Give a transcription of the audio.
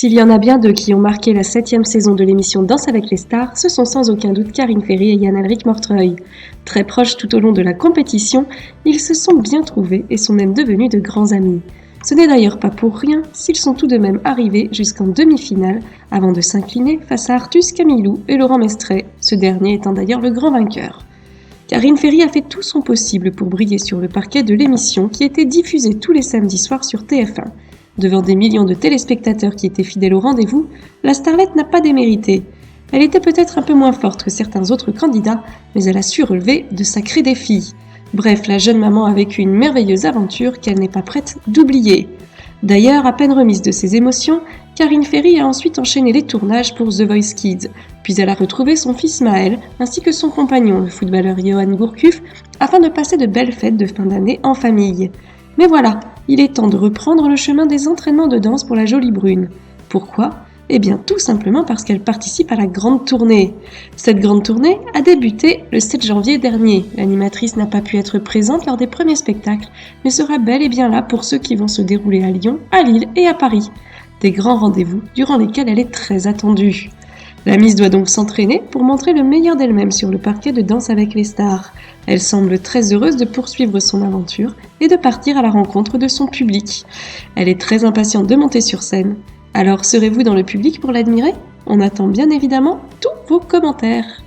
S'il y en a bien deux qui ont marqué la 7e saison de l'émission Danse avec les stars, ce sont sans aucun doute Karine Ferry et Yann-Alric Mortreuil. Très proches tout au long de la compétition, ils se sont bien trouvés et sont même devenus de grands amis. Ce n'est d'ailleurs pas pour rien s'ils sont tout de même arrivés jusqu'en demi-finale avant de s'incliner face à Artus Camilou et Laurent Mestret, ce dernier étant d'ailleurs le grand vainqueur. Karine Ferry a fait tout son possible pour briller sur le parquet de l'émission qui était diffusée tous les samedis soirs sur TF1. Devant des millions de téléspectateurs qui étaient fidèles au rendez-vous, la starlette n'a pas démérité. Elle était peut-être un peu moins forte que certains autres candidats, mais elle a su relever de sacrés défis. Bref, la jeune maman a vécu une merveilleuse aventure qu'elle n'est pas prête d'oublier. D'ailleurs, à peine remise de ses émotions, Karine Ferry a ensuite enchaîné les tournages pour The Voice Kids, puis elle a retrouvé son fils Maël, ainsi que son compagnon, le footballeur Johan Gourcuff, afin de passer de belles fêtes de fin d'année en famille. Mais voilà, il est temps de reprendre le chemin des entraînements de danse pour la jolie brune. Pourquoi ? Eh bien tout simplement parce qu'elle participe à la grande tournée. Cette grande tournée a débuté le 7 janvier dernier. L'animatrice n'a pas pu être présente lors des premiers spectacles, mais sera bel et bien là pour ceux qui vont se dérouler à Lyon, à Lille et à Paris. Des grands rendez-vous durant lesquels elle est très attendue. La Miss doit donc s'entraîner pour montrer le meilleur d'elle-même sur le parquet de Danse avec les stars. Elle semble très heureuse de poursuivre son aventure et de partir à la rencontre de son public. Elle est très impatiente de monter sur scène. Alors serez-vous dans le public pour l'admirer ? On attend bien évidemment tous vos commentaires.